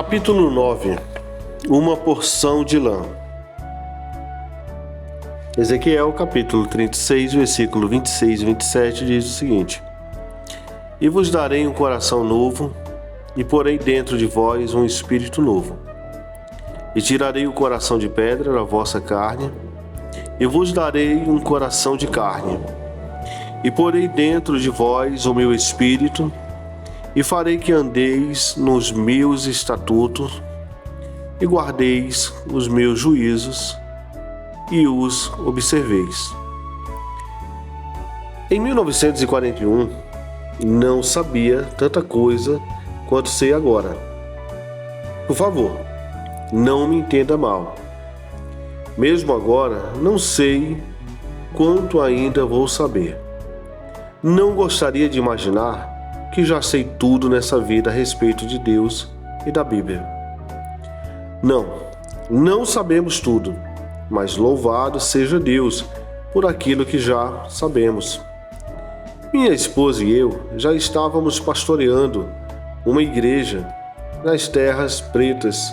Capítulo 9. Uma porção de lã. Ezequiel, capítulo 36, versículo 26 e 27 diz o seguinte: E vos darei um coração novo, e porei dentro de vós um espírito novo. E tirarei o coração de pedra da vossa carne, e vos darei um coração de carne. E porei dentro de vós o meu espírito, e farei que andeis nos meus estatutos, e guardeis os meus juízos, e os observeis. Em 1941, não sabia tanta coisa quanto sei agora. Por favor, não me entenda mal. Mesmo agora, não sei quanto ainda vou saber. Não gostaria de imaginar que já sei tudo nessa vida a respeito de Deus e da Bíblia. Não sabemos tudo, mas louvado seja Deus por aquilo que já sabemos. Minha esposa e eu já estávamos pastoreando uma igreja nas terras pretas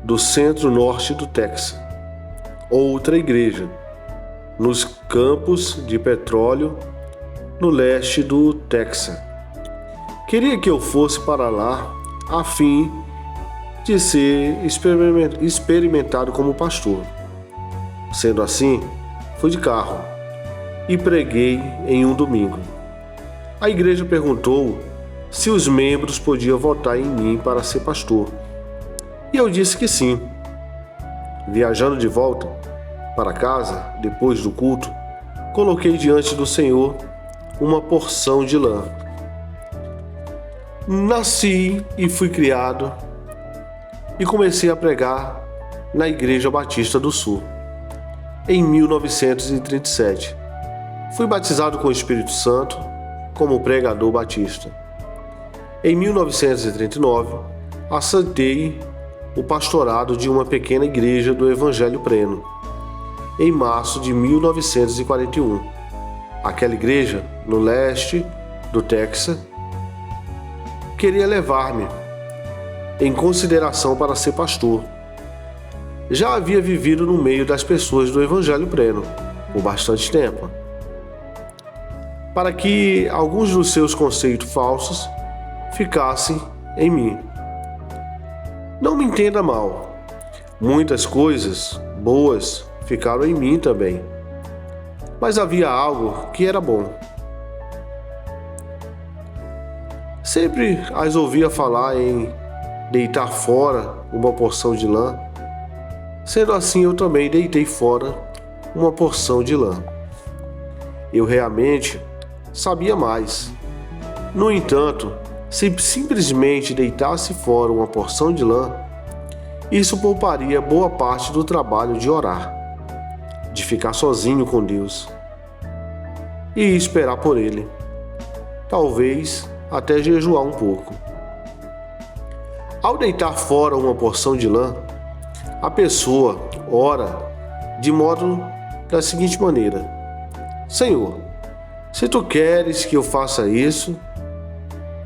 do centro-norte do Texas. Outra igreja nos campos de petróleo no leste do Texas. Queria que eu fosse para lá a fim de ser experimentado como pastor. Sendo assim, fui de carro e preguei em um domingo. A igreja perguntou se os membros podiam votar em mim para ser pastor. E eu disse que sim. Viajando de volta para casa, depois do culto, coloquei diante do Senhor uma porção de lã. Nasci e fui criado e comecei a pregar na Igreja Batista do Sul, em 1937. Fui batizado com o Espírito Santo como pregador batista. Em 1939, aceitei o pastorado de uma pequena igreja do Evangelho Pleno, em março de 1941. Aquela igreja, no leste do Texas, queria levar-me em consideração para ser pastor. Já havia vivido no meio das pessoas do Evangelho Pleno por bastante tempo, para que alguns dos seus conceitos falsos ficassem em mim. Não me entenda mal, muitas coisas boas ficaram em mim também, mas havia algo que era bom. Sempre as ouvia falar em deitar fora uma porção de lã. Sendo assim, eu também deitei fora uma porção de lã. Eu realmente sabia mais. No entanto, se simplesmente deitasse fora uma porção de lã, isso pouparia boa parte do trabalho de orar, de ficar sozinho com Deus e esperar por Ele. Talvez até jejuar um pouco. Ao deitar fora uma porção de lã, a pessoa ora de modo da seguinte maneira: Senhor, se tu queres que eu faça isso,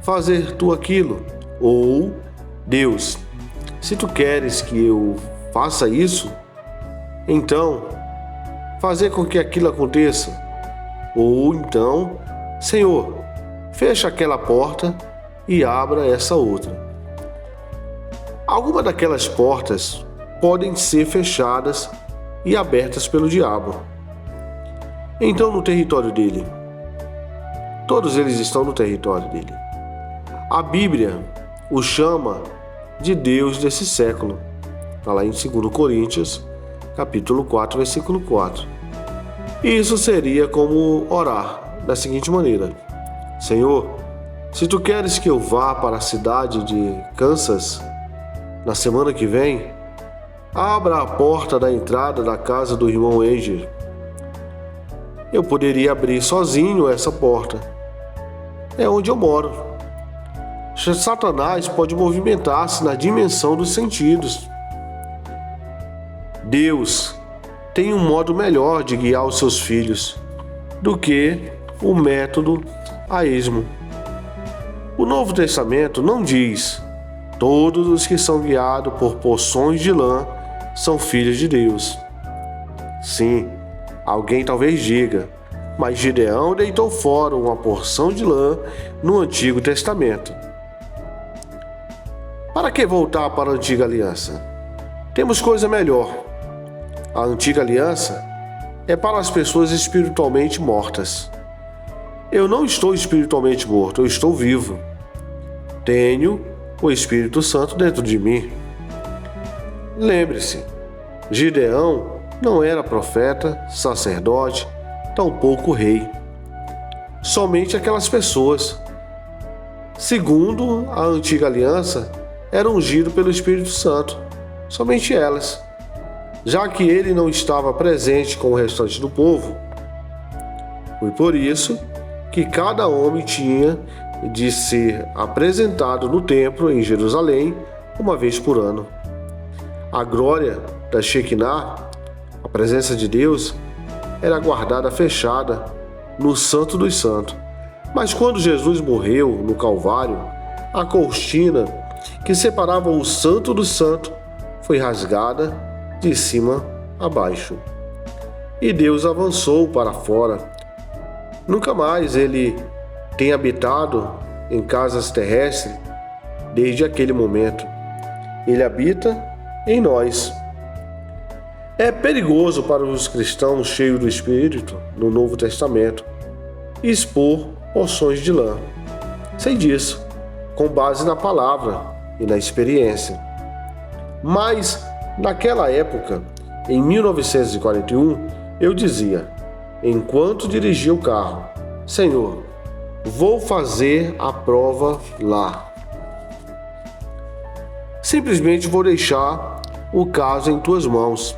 fazer tu aquilo. Ou, Deus, se tu queres que eu faça isso, então fazer com que aquilo aconteça. Ou então, Senhor, fecha aquela porta e abra essa outra. Algumas daquelas portas podem ser fechadas e abertas pelo diabo. Então, no território dele, todos eles estão no território dele. A Bíblia o chama de Deus desse século. Está lá em 2 Coríntios, capítulo 4, versículo 4. E isso seria como orar da seguinte maneira: Senhor, se tu queres que eu vá para a cidade de Kansas na semana que vem, abra a porta da entrada da casa do irmão Angel. Eu poderia abrir sozinho essa porta. É onde eu moro. Satanás pode movimentar-se na dimensão dos sentidos. Deus tem um modo melhor de guiar os seus filhos do que o método a esmo. O Novo Testamento não diz Todos os que são guiados por porções de lã são filhos de Deus. Sim, alguém talvez diga, mas Gideão deitou fora uma porção de lã no Antigo Testamento. Para que voltar para a Antiga Aliança? Temos coisa melhor. A Antiga Aliança é para as pessoas espiritualmente mortas. Eu não estou espiritualmente morto, eu estou vivo. Tenho o Espírito Santo dentro de mim. Lembre-se, Gideão não era profeta, sacerdote, tampouco rei. Somente aquelas pessoas, segundo a Antiga Aliança, eram ungidas pelo Espírito Santo, somente elas. Já que ele não estava presente com o restante do povo, foi por isso que cada homem tinha de ser apresentado no templo em Jerusalém uma vez por ano. A glória da Shekinah, a presença de Deus, era guardada fechada no Santo dos Santos. Mas quando Jesus morreu no Calvário, a cortina que separava o Santo do Santo foi rasgada de cima a baixo. E Deus avançou para fora. Nunca mais ele tem habitado em casas terrestres desde aquele momento. Ele habita em nós. É perigoso para os cristãos cheios do Espírito no Novo Testamento expor porções de lã. Sei disso, com base na palavra e na experiência. Mas, naquela época, em 1941, eu dizia, enquanto dirigia o carro, Senhor, vou fazer a prova lá. Simplesmente vou deixar o caso em tuas mãos.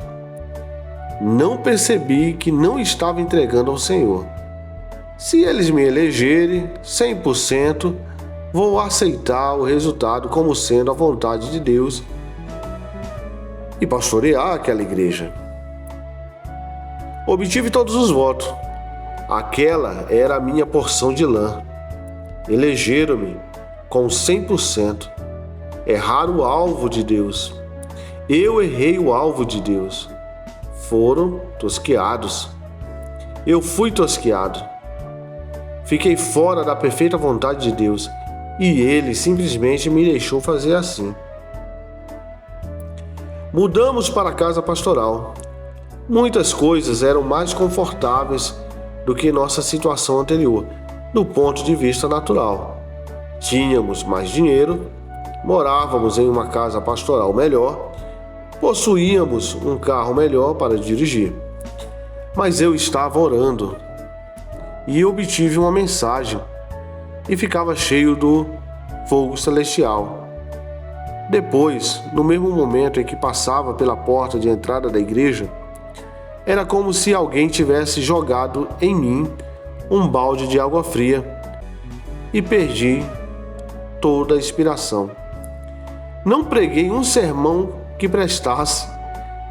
Não percebi que não estava entregando ao Senhor. Se eles me elegerem 100%, vou aceitar o resultado como sendo a vontade de Deus e pastorear aquela igreja. Obtive todos os votos. Aquela era a minha porção de lã. Elegeram-me com 100%. Erraram o alvo de Deus. Eu errei o alvo de Deus. Foram tosqueados. Eu fui tosqueado. Fiquei fora da perfeita vontade de Deus e Ele simplesmente me deixou fazer assim. Mudamos para a casa pastoral. Muitas coisas eram mais confortáveis do que nossa situação anterior, do ponto de vista natural. Tínhamos mais dinheiro, morávamos em uma casa pastoral melhor, possuíamos um carro melhor para dirigir. Mas eu estava orando e obtive uma mensagem e ficava cheio do fogo celestial. Depois, no mesmo momento em que passava pela porta de entrada da igreja, era como se alguém tivesse jogado em mim um balde de água fria e perdi toda a inspiração. Não preguei um sermão que prestasse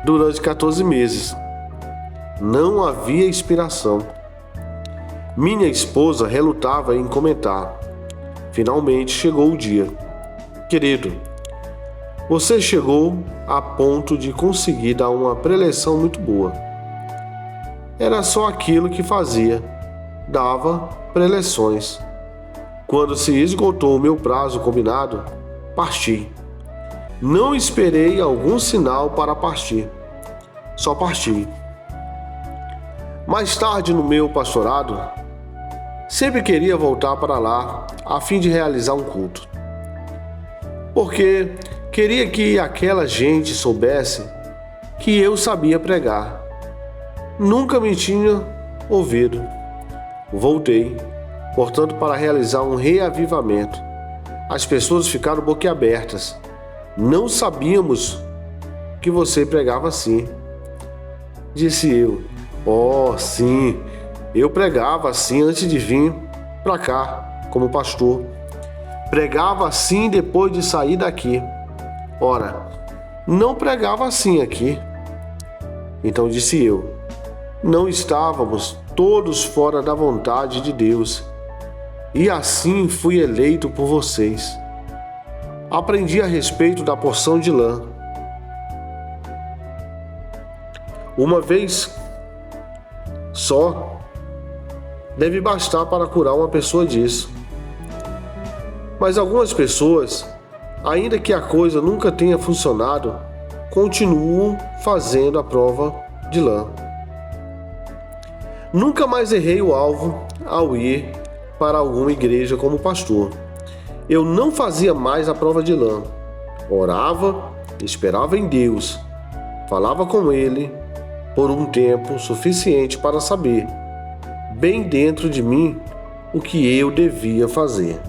durante 14 meses. Não havia inspiração. Minha esposa relutava em comentar. Finalmente chegou o dia. Querido, você chegou a ponto de conseguir dar uma preleção muito boa. Era só aquilo que fazia. Dava preleções. Quando se esgotou o meu prazo combinado, parti. Não esperei algum sinal para partir. Só parti. Mais tarde no meu pastorado, sempre queria voltar para lá a fim de realizar um culto. Porque queria que aquela gente soubesse que eu sabia pregar. Nunca me tinha ouvido. Voltei, portanto, para realizar um reavivamento. As pessoas ficaram boquiabertas. Não sabíamos que você pregava assim. Disse eu. Oh, sim, eu pregava assim antes de vir para cá, como pastor. Pregava assim depois de sair daqui. Ora, não pregava assim aqui. Então disse eu, não estávamos todos fora da vontade de Deus, e assim fui eleito por vocês. aprendi a respeito da porção de lã. Uma vez só deve bastar para curar uma pessoa disso. Mas algumas pessoas, ainda que a coisa nunca tenha funcionado, continuam fazendo a prova de lã. Nunca mais errei o alvo ao ir para alguma igreja como pastor. Eu não fazia mais a prova de lã. Orava, esperava em Deus, falava com Ele por um tempo suficiente para saber, bem dentro de mim, o que eu devia fazer.